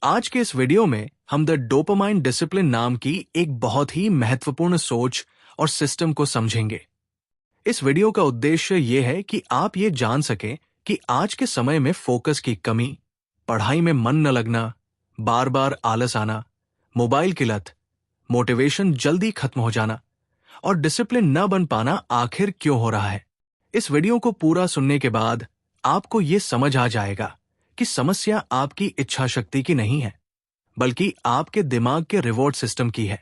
आज के इस वीडियो में हम द डोपामाइन डिसिप्लिन नाम की एक बहुत ही महत्वपूर्ण सोच और सिस्टम को समझेंगे। इस वीडियो का उद्देश्य यह है कि आप ये जान सकें कि आज के समय में फोकस की कमी, पढ़ाई में मन न लगना, बार बार आलस आना, मोबाइल की लत, मोटिवेशन जल्दी खत्म हो जाना और डिसिप्लिन न बन पाना आखिर क्यों हो रहा है। इस वीडियो को पूरा सुनने के बाद आपको ये समझ आ जाएगा कि समस्या आपकी इच्छा शक्ति की नहीं है, बल्कि आपके दिमाग के रिवॉर्ड सिस्टम की है।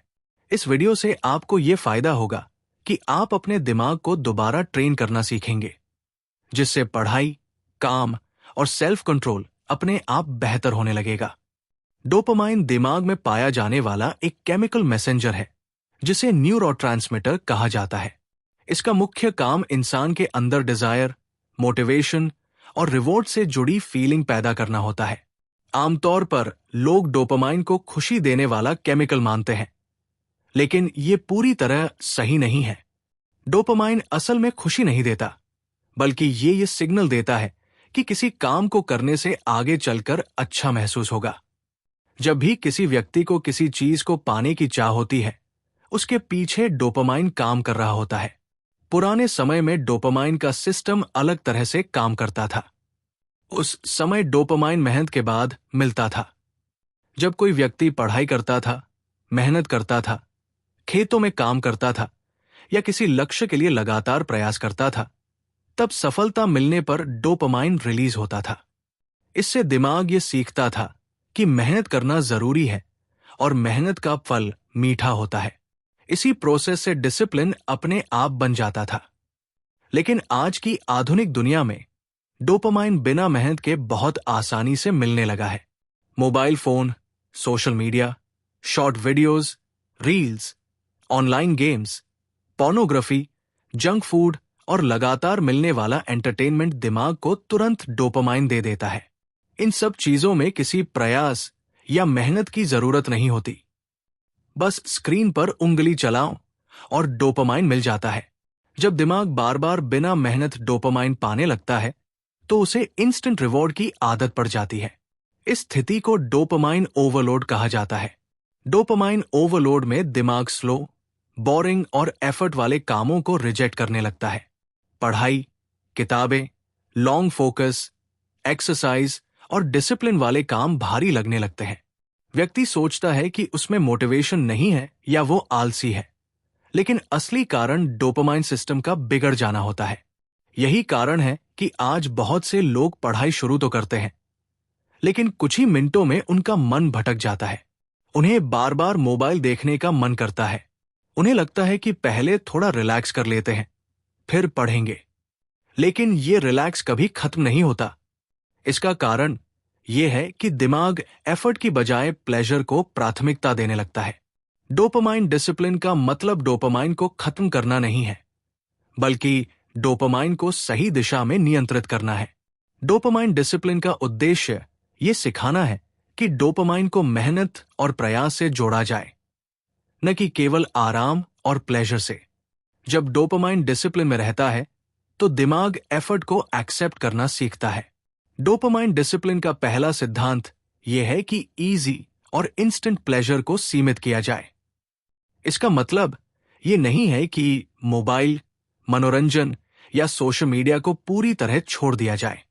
इस वीडियो से आपको ये फायदा होगा कि आप अपने दिमाग को दोबारा ट्रेन करना सीखेंगे, जिससे पढ़ाई, काम और सेल्फ कंट्रोल अपने आप बेहतर होने लगेगा। डोपामाइन दिमाग में पाया जाने वाला एक केमिकल मैसेंजर है, जिसे न्यूरोट्रांसमीटर कहा जाता है। इसका मुख्य काम इंसान के अंदर डिजायर, मोटिवेशन और रिवॉर्ड से जुड़ी फीलिंग पैदा करना होता है। आमतौर पर लोग डोपामाइन को खुशी देने वाला केमिकल मानते हैं, लेकिन ये पूरी तरह सही नहीं है। डोपामाइन असल में खुशी नहीं देता, बल्कि ये सिग्नल देता है कि किसी काम को करने से आगे चलकर अच्छा महसूस होगा। जब भी किसी व्यक्ति को किसी चीज को पाने की चाह होती है, उसके पीछे डोपामाइन काम कर रहा होता है। पुराने समय में डोपामाइन का सिस्टम अलग तरह से काम करता था। उस समय डोपामाइन मेहनत के बाद मिलता था। जब कोई व्यक्ति पढ़ाई करता था, मेहनत करता था, खेतों में काम करता था या किसी लक्ष्य के लिए लगातार प्रयास करता था, तब सफलता मिलने पर डोपामाइन रिलीज होता था। इससे दिमाग ये सीखता था कि मेहनत करना जरूरी है और मेहनत का फल मीठा होता है। इसी प्रोसेस से डिसिप्लिन अपने आप बन जाता था। लेकिन आज की आधुनिक दुनिया में डोपामाइन बिना मेहनत के बहुत आसानी से मिलने लगा है। Mobile phone, social media, short videos, reels, online games, pornography, junk food और लगातार मिलने वाला एंटरटेनमेंट दिमाग को तुरंत डोपामाइन दे देता है। इन सब चीजों में किसी प्रयास या मेहनत की जरूरत नहीं होती। बस स्क्रीन पर उंगली चलाओ और डोपामाइन मिल जाता है। जब दिमाग बार बार बिना मेहनत डोपामाइन पाने लगता है, तो उसे इंस्टेंट रिवॉर्ड की आदत पड़ जाती है। इस स्थिति को डोपामाइन ओवरलोड कहा जाता है। डोपामाइन ओवरलोड में दिमाग स्लो, बोरिंग और एफर्ट वाले कामों को रिजेक्ट करने लगता है। पढ़ाई, किताबें, लॉन्ग फोकस, एक्सरसाइज और डिसिप्लिन वाले काम भारी लगने लगते हैं। व्यक्ति सोचता है कि उसमें मोटिवेशन नहीं है या वो आलसी है, लेकिन असली कारण डोपामाइन सिस्टम का बिगड़ जाना होता है। यही कारण है कि आज बहुत से लोग पढ़ाई शुरू तो करते हैं, लेकिन कुछ ही मिनटों में उनका मन भटक जाता है। उन्हें बार बार मोबाइल देखने का मन करता है। उन्हें लगता है कि पहले थोड़ा रिलैक्स कर लेते हैं, फिर पढ़ेंगे, लेकिन ये रिलैक्स कभी खत्म नहीं होता। इसका कारण यह है कि दिमाग एफर्ट की बजाय प्लेजर को प्राथमिकता देने लगता है। डोपामाइन डिसिप्लिन का मतलब डोपामाइन को खत्म करना नहीं है, बल्कि डोपामाइन को सही दिशा में नियंत्रित करना है। डोपामाइन डिसिप्लिन का उद्देश्य ये सिखाना है कि डोपामाइन को मेहनत और प्रयास से जोड़ा जाए, न कि केवल आराम और प्लेजर से। जब डोपामाइन डिसिप्लिन में रहता है, तो दिमाग एफर्ट को एक्सेप्ट करना सीखता है। डोपामाइन डिसिप्लिन का पहला सिद्धांत यह है कि इजी और इंस्टेंट प्लेजर को सीमित किया जाए। इसका मतलब ये नहीं है कि मोबाइल, मनोरंजन या सोशल मीडिया को पूरी तरह छोड़ दिया जाए,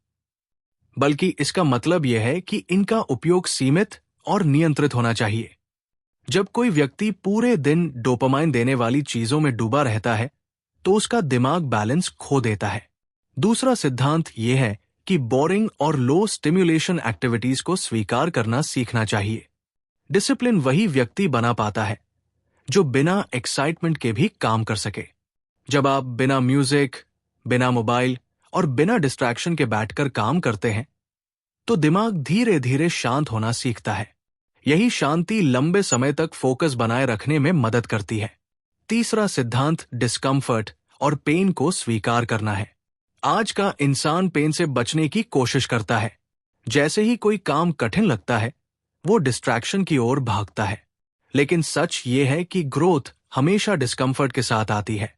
बल्कि इसका मतलब यह है कि इनका उपयोग सीमित और नियंत्रित होना चाहिए। जब कोई व्यक्ति पूरे दिन डोपामाइन देने वाली चीजों में डूबा रहता है, तो उसका दिमाग बैलेंस खो देता है। दूसरा सिद्धांत यह है कि बोरिंग और लो स्टिम्युलेशन एक्टिविटीज को स्वीकार करना सीखना चाहिए। डिसिप्लिन वही व्यक्ति बना पाता है जो बिना एक्साइटमेंट के भी काम कर सके। जब आप बिना म्यूजिक, बिना मोबाइल और बिना डिस्ट्रैक्शन के बैठकर काम करते हैं, तो दिमाग धीरे धीरे शांत होना सीखता है। यही शांति लंबे समय तक फोकस बनाए रखने में मदद करती है। तीसरा सिद्धांत डिस्कम्फर्ट और पेन को स्वीकार करना है। आज का इंसान पेन से बचने की कोशिश करता है। जैसे ही कोई काम कठिन लगता है, वो डिस्ट्रैक्शन की ओर भागता है। लेकिन सच ये है कि ग्रोथ हमेशा डिस्कम्फर्ट के साथ आती है।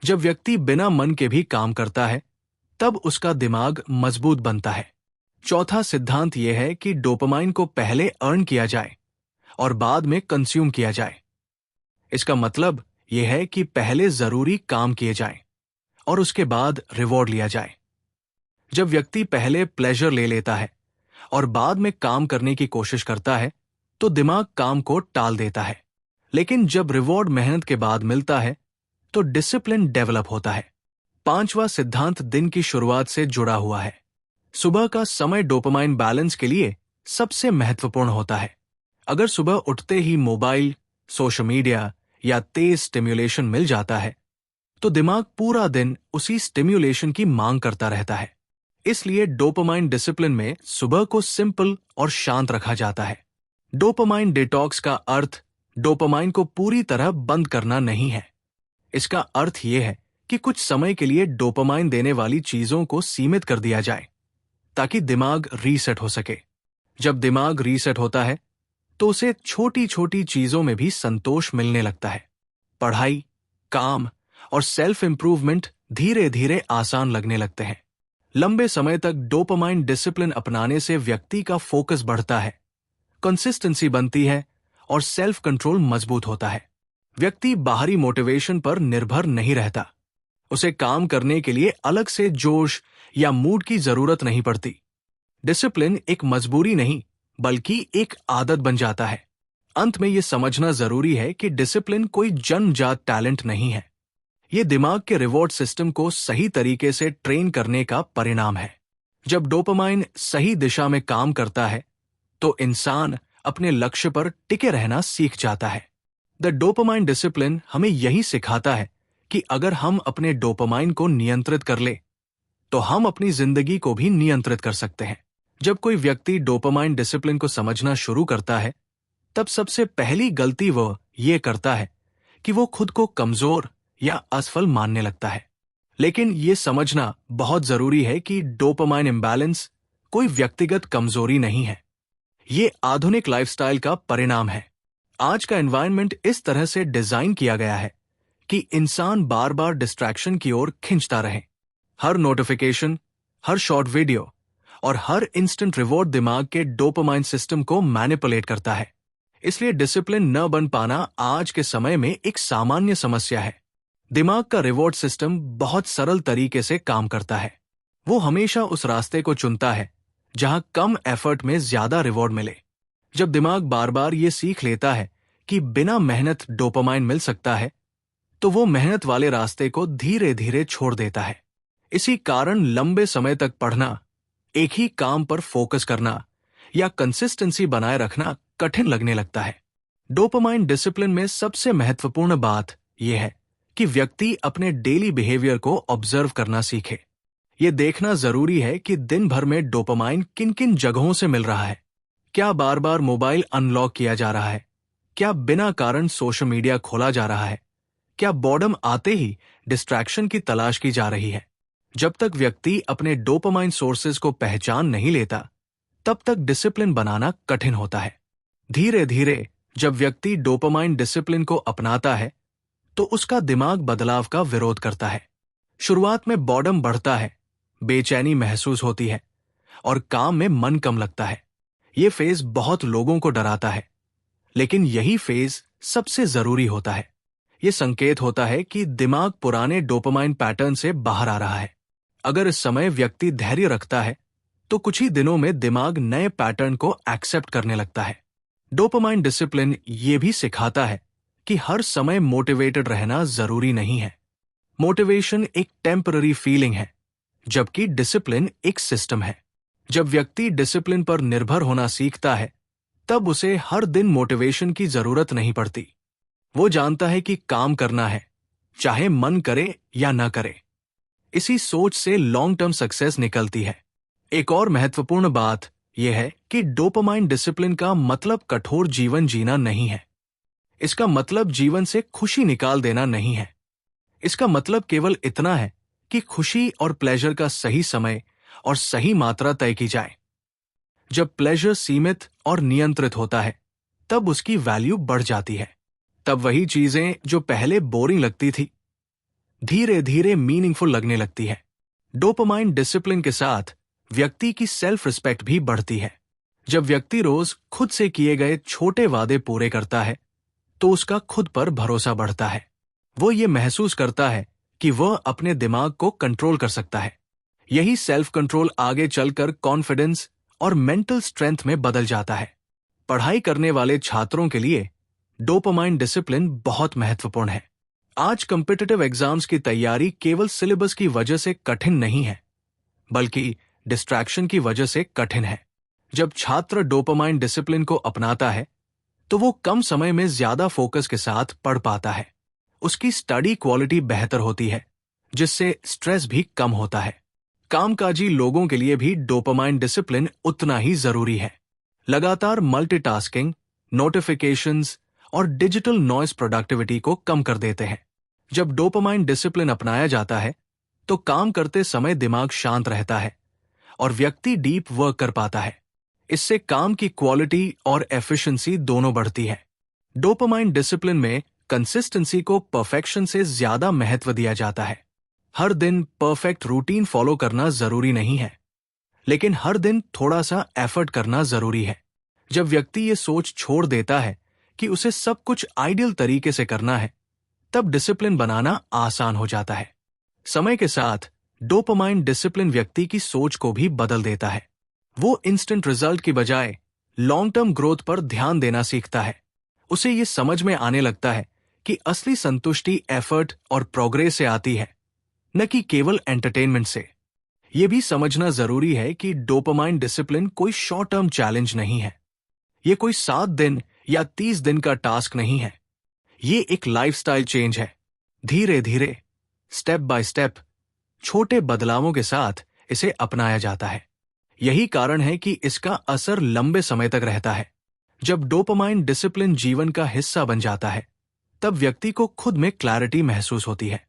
जब व्यक्ति बिना मन के भी काम करता है, तब उसका दिमाग मजबूत बनता है। चौथा सिद्धांत यह है कि डोपामाइन को पहले अर्न किया जाए और बाद में कंज्यूम किया जाए। इसका मतलब यह है कि पहले जरूरी काम किए जाएं और उसके बाद रिवॉर्ड लिया जाए। जब व्यक्ति पहले प्लेजर ले लेता है और बाद में काम करने की कोशिश करता है तो दिमाग काम को टाल देता है। लेकिन जब रिवॉर्ड मेहनत के बाद मिलता है तो डिसिप्लिन डेवलप होता है। पांचवा सिद्धांत दिन की शुरुआत से जुड़ा हुआ है। सुबह का समय डोपामाइन बैलेंस के लिए सबसे महत्वपूर्ण होता है। अगर सुबह उठते ही मोबाइल, सोशल मीडिया या तेज स्टिम्युलेशन मिल जाता है तो दिमाग पूरा दिन उसी स्टिम्युलेशन की मांग करता रहता है। इसलिए डोपामाइन डिसिप्लिन में सुबह को सिंपल और शांत रखा जाता है। डोपामाइन डिटॉक्स का अर्थ डोपामाइन को पूरी तरह बंद करना नहीं है। इसका अर्थ यह है कि कुछ समय के लिए डोपामाइन देने वाली चीजों को सीमित कर दिया जाए ताकि दिमाग रीसेट हो सके। जब दिमाग रीसेट होता है तो उसे छोटी छोटी चीजों में भी संतोष मिलने लगता है। पढ़ाई, काम और सेल्फ इंप्रूवमेंट धीरे धीरे आसान लगने लगते हैं। लंबे समय तक डोपामाइन डिसिप्लिन अपनाने से व्यक्ति का फोकस बढ़ता है, कंसिस्टेंसी बनती है और सेल्फ कंट्रोल मजबूत होता है। व्यक्ति बाहरी मोटिवेशन पर निर्भर नहीं रहता। उसे काम करने के लिए अलग से जोश या मूड की जरूरत नहीं पड़ती। डिसिप्लिन एक मजबूरी नहीं बल्कि एक आदत बन जाता है। अंत में यह समझना जरूरी है कि डिसिप्लिन कोई जन्मजात टैलेंट नहीं है। यह दिमाग के रिवॉर्ड सिस्टम को सही तरीके से ट्रेन करने का परिणाम है। जब डोपामाइन सही दिशा में काम करता है तो इंसान अपने लक्ष्य पर टिके रहना सीख जाता है। द डोपामाइन डिसिप्लिन हमें यही सिखाता है कि अगर हम अपने डोपामाइन को नियंत्रित कर ले तो हम अपनी जिंदगी को भी नियंत्रित कर सकते हैं। जब कोई व्यक्ति डोपामाइन डिसिप्लिन को समझना शुरू करता है तब सबसे पहली गलती वह ये करता है कि वो खुद को कमजोर या असफल मानने लगता है। लेकिन ये समझना बहुत जरूरी है कि डोपामाइन इम्बैलेंस कोई व्यक्तिगत कमजोरी नहीं है। ये आधुनिक लाइफस्टाइल का परिणाम है। आज का एनवायरनमेंट इस तरह से डिजाइन किया गया है कि इंसान बार बार डिस्ट्रैक्शन की ओर खिंचता रहे। हर नोटिफिकेशन, हर शॉर्ट वीडियो और हर इंस्टेंट रिवॉर्ड दिमाग के डोपामाइन सिस्टम को मैनिपुलेट करता है। इसलिए डिसिप्लिन न बन पाना आज के समय में एक सामान्य समस्या है। दिमाग का रिवॉर्ड सिस्टम बहुत सरल तरीके से काम करता है। वो हमेशा उस रास्ते को चुनता है जहां कम एफर्ट में ज्यादा रिवॉर्ड मिले। जब दिमाग बार बार ये सीख लेता है कि बिना मेहनत डोपामाइन मिल सकता है तो वो मेहनत वाले रास्ते को धीरे धीरे छोड़ देता है। इसी कारण लंबे समय तक पढ़ना, एक ही काम पर फोकस करना या कंसिस्टेंसी बनाए रखना कठिन लगने लगता है। डोपामाइन डिसिप्लिन में सबसे महत्वपूर्ण बात यह है कि व्यक्ति अपने डेली बिहेवियर को ऑब्जर्व करना सीखे। ये देखना जरूरी है कि दिन भर में डोपामाइन किन किन जगहों से मिल रहा है। क्या बार बार मोबाइल अनलॉक किया जा रहा है? क्या बिना कारण सोशल मीडिया खोला जा रहा है? क्या बॉर्डम आते ही डिस्ट्रैक्शन की तलाश की जा रही है? जब तक व्यक्ति अपने डोपामाइन सोर्सेज को पहचान नहीं लेता तब तक डिसिप्लिन बनाना कठिन होता है। धीरे धीरे जब व्यक्ति डोपामाइन डिसिप्लिन को अपनाता है तो उसका दिमाग बदलाव का विरोध करता है। शुरुआत में बॉर्डम बढ़ता है, बेचैनी महसूस होती है और काम में मन कम लगता है। ये फेज बहुत लोगों को डराता है, लेकिन यही फेज सबसे जरूरी होता है। ये संकेत होता है कि दिमाग पुराने डोपामाइन पैटर्न से बाहर आ रहा है। अगर इस समय व्यक्ति धैर्य रखता है तो कुछ ही दिनों में दिमाग नए पैटर्न को एक्सेप्ट करने लगता है। डोपामाइन डिसिप्लिन ये भी सिखाता है कि हर समय मोटिवेटेड रहना जरूरी नहीं है। मोटिवेशन एक टेम्पररी फीलिंग है, जबकि डिसिप्लिन एक सिस्टम है। जब व्यक्ति डिसिप्लिन पर निर्भर होना सीखता है तब उसे हर दिन मोटिवेशन की जरूरत नहीं पड़ती। वो जानता है कि काम करना है, चाहे मन करे या न करे। इसी सोच से लॉन्ग टर्म सक्सेस निकलती है। एक और महत्वपूर्ण बात यह है कि डोपामाइन डिसिप्लिन का मतलब कठोर जीवन जीना नहीं है। इसका मतलब जीवन से खुशी निकाल देना नहीं है। इसका मतलब केवल इतना है कि खुशी और प्लेजर का सही समय और सही मात्रा तय की जाए। जब प्लेजर सीमित और नियंत्रित होता है तब उसकी वैल्यू बढ़ जाती है। तब वही चीजें जो पहले बोरिंग लगती थी धीरे धीरे मीनिंगफुल लगने लगती है। डोपामाइन डिसिप्लिन के साथ व्यक्ति की सेल्फ रिस्पेक्ट भी बढ़ती है। जब व्यक्ति रोज खुद से किए गए छोटे वादे पूरे करता है तो उसका खुद पर भरोसा बढ़ता है। वो ये महसूस करता है कि वह अपने दिमाग को कंट्रोल कर सकता है। यही सेल्फ कंट्रोल आगे चलकर कॉन्फिडेंस और मेंटल स्ट्रेंथ में बदल जाता है। पढ़ाई करने वाले छात्रों के लिए डोपामाइन डिसिप्लिन बहुत महत्वपूर्ण है। आज कॉम्पिटिटिव एग्जाम्स की तैयारी केवल सिलेबस की वजह से कठिन नहीं है, बल्कि डिस्ट्रैक्शन की वजह से कठिन है। जब छात्र डोपामाइन डिसिप्लिन को अपनाता है तो वो कम समय में ज्यादा फोकस के साथ पढ़ पाता है। उसकी स्टडी क्वालिटी बेहतर होती है, जिससे स्ट्रेस भी कम होता है। कामकाजी लोगों के लिए भी डोपामाइन डिसिप्लिन उतना ही जरूरी है। लगातार मल्टीटास्किंग, नोटिफिकेशंस और डिजिटल नॉइज प्रोडक्टिविटी को कम कर देते हैं। जब डोपामाइन डिसिप्लिन अपनाया जाता है तो काम करते समय दिमाग शांत रहता है और व्यक्ति डीप वर्क कर पाता है। इससे काम की क्वालिटी और एफिशिएंसी दोनों बढ़ती है। डोपामाइन डिसिप्लिन में कंसिस्टेंसी को परफेक्शन से ज्यादा महत्व दिया जाता है। हर दिन परफेक्ट रूटीन फॉलो करना जरूरी नहीं है, लेकिन हर दिन थोड़ा सा एफर्ट करना जरूरी है। जब व्यक्ति ये सोच छोड़ देता है कि उसे सब कुछ आइडियल तरीके से करना है, तब डिसिप्लिन बनाना आसान हो जाता है। समय के साथ डोपामाइन डिसिप्लिन व्यक्ति की सोच को भी बदल देता है। वो इंस्टेंट रिजल्ट की बजाय लॉन्ग टर्म ग्रोथ पर ध्यान देना सीखता है। उसे ये समझ में आने लगता है कि असली संतुष्टि एफर्ट और प्रोग्रेस से आती है, न कि केवल एंटरटेनमेंट से। यह भी समझना जरूरी है कि डोपामाइन डिसिप्लिन कोई शॉर्ट टर्म चैलेंज नहीं है। ये कोई 7 दिन या 30 दिन का टास्क नहीं है। ये एक लाइफस्टाइल चेंज है। धीरे धीरे, स्टेप बाय स्टेप, छोटे बदलावों के साथ इसे अपनाया जाता है। यही कारण है कि इसका असर लंबे समय तक रहता है। जब डोपामाइन डिसिप्लिन जीवन का हिस्सा बन जाता है, तब व्यक्ति को खुद में क्लैरिटी महसूस होती है।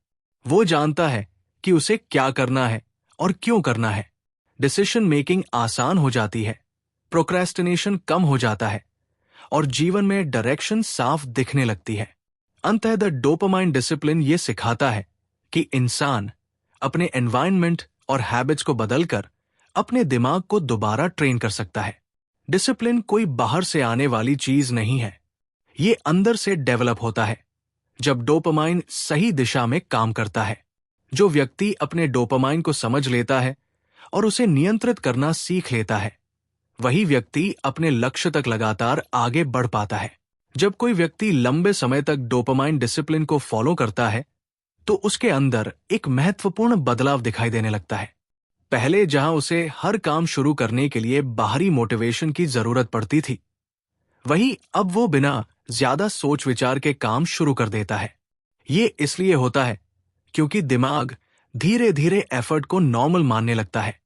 वो जानता है कि उसे क्या करना है और क्यों करना है। डिसीजन मेकिंग आसान हो जाती है, प्रोक्रेस्टिनेशन कम हो जाता है और जीवन में डायरेक्शन साफ दिखने लगती है। अंततः द डोपामाइन डिसिप्लिन ये सिखाता है कि इंसान अपने एनवायरनमेंट और हैबिट्स को बदलकर अपने दिमाग को दोबारा ट्रेन कर सकता है। डिसिप्लिन कोई बाहर से आने वाली चीज नहीं है, ये अंदर से डेवलप होता है जब डोपामाइन सही दिशा में काम करता है। जो व्यक्ति अपने डोपामाइन को समझ लेता है और उसे नियंत्रित करना सीख लेता है, वही व्यक्ति अपने लक्ष्य तक लगातार आगे बढ़ पाता है। जब कोई व्यक्ति लंबे समय तक डोपामाइन डिसिप्लिन को फॉलो करता है तो उसके अंदर एक महत्वपूर्ण बदलाव दिखाई देने लगता है। पहले जहां उसे हर काम शुरू करने के लिए बाहरी मोटिवेशन की जरूरत पड़ती थी, वही अब वो बिना ज्यादा सोच विचार के काम शुरू कर देता है। ये इसलिए होता है क्योंकि दिमाग धीरे धीरे एफर्ट को नॉर्मल मानने लगता है।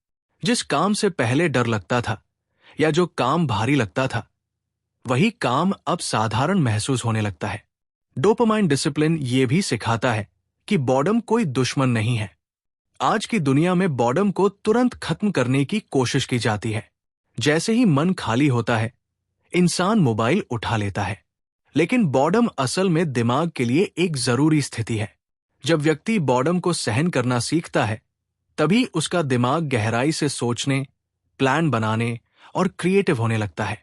जिस काम से पहले डर लगता था या जो काम भारी लगता था, वही काम अब साधारण महसूस होने लगता है। डोपामाइन डिसिप्लिन ये भी सिखाता है कि बॉर्डम कोई दुश्मन नहीं है। आज की दुनिया में बॉर्डम को तुरंत खत्म करने की कोशिश की जाती है। जैसे ही मन खाली होता है, इंसान मोबाइल उठा लेता है। लेकिन बॉर्डम असल में दिमाग के लिए एक जरूरी स्थिति है। जब व्यक्ति बॉर्डम को सहन करना सीखता है, तभी उसका दिमाग गहराई से सोचने, प्लान बनाने और क्रिएटिव होने लगता है।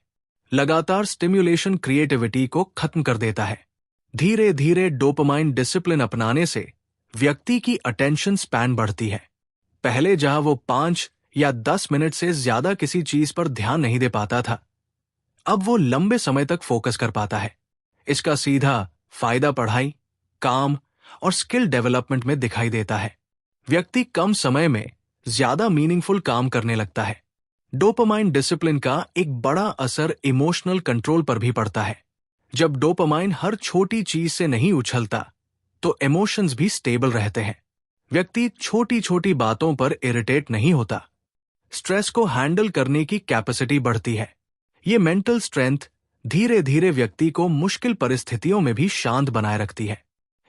लगातार स्टिम्युलेशन क्रिएटिविटी को खत्म कर देता है। धीरे धीरे डोपामाइन डिसिप्लिन अपनाने से व्यक्ति की अटेंशन स्पैन बढ़ती है। पहले जहां वो 5 या 10 मिनट से ज्यादा किसी चीज पर ध्यान नहीं दे पाता था, अब वो लंबे समय तक फोकस कर पाता है। इसका सीधा फायदा पढ़ाई, काम और स्किल डेवलपमेंट में दिखाई देता है। व्यक्ति कम समय में ज्यादा मीनिंगफुल काम करने लगता है। डोपामाइन डिसिप्लिन का एक बड़ा असर इमोशनल कंट्रोल पर भी पड़ता है। जब डोपामाइन हर छोटी चीज से नहीं उछलता, तो इमोशंस भी स्टेबल रहते हैं। व्यक्ति छोटी छोटी बातों पर इरिटेट नहीं होता। स्ट्रेस को हैंडल करने की कैपेसिटी बढ़ती है। ये मेंटल स्ट्रेंथ धीरे धीरे व्यक्ति को मुश्किल परिस्थितियों में भी शांत बनाए रखती है।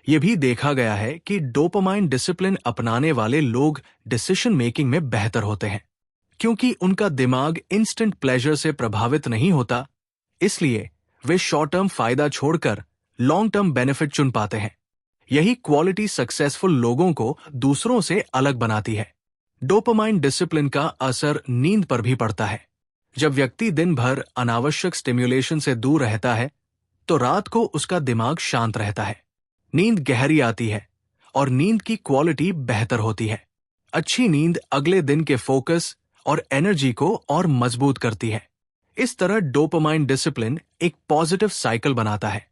यह भी देखा गया है कि डोपामाइन डिसिप्लिन अपनाने वाले लोग डिसीजन मेकिंग में बेहतर होते हैं, क्योंकि उनका दिमाग इंस्टेंट प्लेजर से प्रभावित नहीं होता। इसलिए वे शॉर्ट टर्म फायदा छोड़कर लॉन्ग टर्म बेनिफिट चुन पाते हैं। यही क्वालिटी सक्सेसफुल लोगों को दूसरों से अलग बनाती है। डोपामाइन डिसिप्लिन का असर नींद पर भी पड़ता है। जब व्यक्ति दिन भर अनावश्यक स्टिम्युलेशन से दूर रहता है तो रात को उसका दिमाग शांत रहता है, नींद गहरी आती है और नींद की क्वालिटी बेहतर होती है। अच्छी नींद अगले दिन के फोकस और एनर्जी को और मजबूत करती है। इस तरह डोपामाइन डिसिप्लिन एक पॉजिटिव साइकिल बनाता है।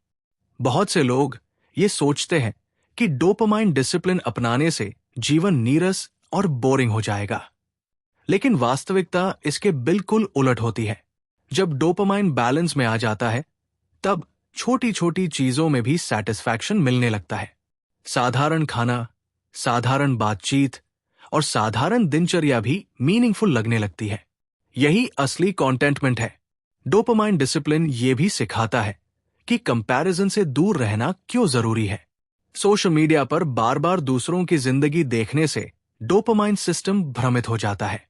बहुत से लोग ये सोचते हैं कि डोपामाइन डिसिप्लिन अपनाने से जीवन नीरस और बोरिंग हो जाएगा, लेकिन वास्तविकता इसके बिल्कुल उलट होती है। जब डोपामाइन बैलेंस में आ जाता है तब छोटी छोटी चीजों में भी सैटिस्फैक्शन मिलने लगता है। साधारण खाना, साधारण बातचीत और साधारण दिनचर्या भी मीनिंगफुल लगने लगती है। यही असली कॉन्टेंटमेंट है। डोपामाइन डिसिप्लिन ये भी सिखाता है कि कंपैरिजन से दूर रहना क्यों जरूरी है। सोशल मीडिया पर बार बार दूसरों की जिंदगी देखने से डोपामाइन सिस्टम भ्रमित हो जाता है।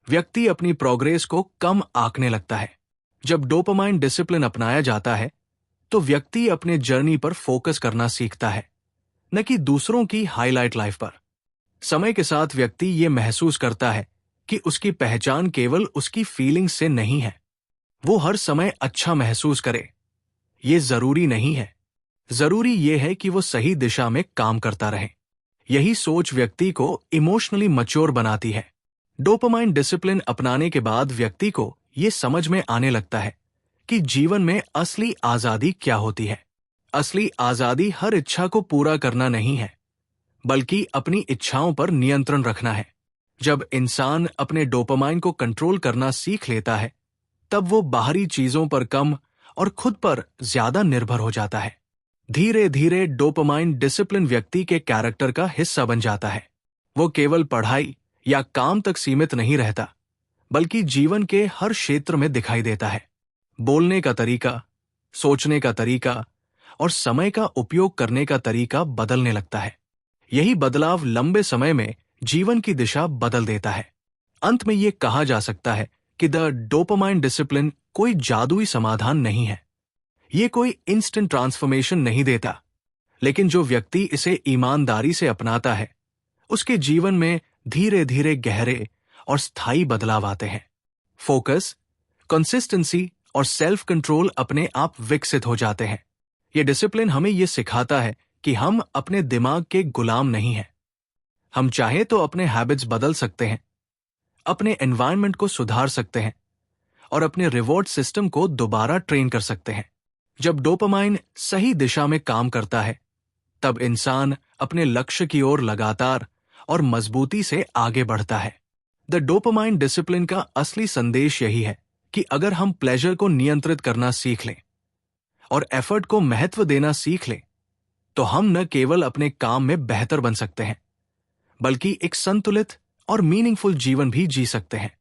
व्यक्ति अपनी प्रोग्रेस को कम आंकने लगता है। जब डोपामाइन डिसिप्लिन अपनाया जाता है तो व्यक्ति अपने जर्नी पर फोकस करना सीखता है, न कि दूसरों की हाईलाइट लाइफ पर। समय के साथ व्यक्ति ये महसूस करता है कि उसकी पहचान केवल उसकी फीलिंग्स से नहीं है। वो हर समय अच्छा महसूस करे, ये जरूरी नहीं है। जरूरी ये है कि वो सही दिशा में काम करता रहे। यही सोच व्यक्ति को इमोशनली मैच्योर बनाती है। डोपामाइन डिसिप्लिन अपनाने के बाद व्यक्ति को ये समझ में आने लगता है कि जीवन में असली आजादी क्या होती है। असली आजादी हर इच्छा को पूरा करना नहीं है, बल्कि अपनी इच्छाओं पर नियंत्रण रखना है। जब इंसान अपने डोपामाइन को कंट्रोल करना सीख लेता है तब वो बाहरी चीजों पर कम और खुद पर ज्यादा निर्भर हो जाता है। धीरे धीरे डोपामाइन डिसिप्लिन व्यक्ति के कैरेक्टर का हिस्सा बन जाता है। वो केवल पढ़ाई या काम तक सीमित नहीं रहता, बल्कि जीवन के हर क्षेत्र में दिखाई देता है। बोलने का तरीका, सोचने का तरीका और समय का उपयोग करने का तरीका बदलने लगता है। यही बदलाव लंबे समय में जीवन की दिशा बदल देता है। अंत में ये कहा जा सकता है कि द डोपामाइन डिसिप्लिन कोई जादुई समाधान नहीं है। ये कोई इंस्टेंट ट्रांसफॉर्मेशन नहीं देता, लेकिन जो व्यक्ति इसे ईमानदारी से अपनाता है उसके जीवन में धीरे धीरे गहरे और स्थायी बदलाव आते हैं। फोकस, कंसिस्टेंसी और सेल्फ कंट्रोल अपने आप विकसित हो जाते हैं। ये डिसिप्लिन हमें ये सिखाता है कि हम अपने दिमाग के गुलाम नहीं हैं। हम चाहे तो अपने हैबिट्स बदल सकते हैं, अपने एनवायरनमेंट को सुधार सकते हैं और अपने रिवॉर्ड सिस्टम को दोबारा ट्रेन कर सकते हैं। जब डोपामाइन सही दिशा में काम करता है तब इंसान अपने लक्ष्य की ओर लगातार और मजबूती से आगे बढ़ता है। द डोपामाइन डिसिप्लिन का असली संदेश यही है कि अगर हम प्लेजर को नियंत्रित करना सीख लें और एफर्ट को महत्व देना सीख लें तो हम न केवल अपने काम में बेहतर बन सकते हैं, बल्कि एक संतुलित और मीनिंगफुल जीवन भी जी सकते हैं।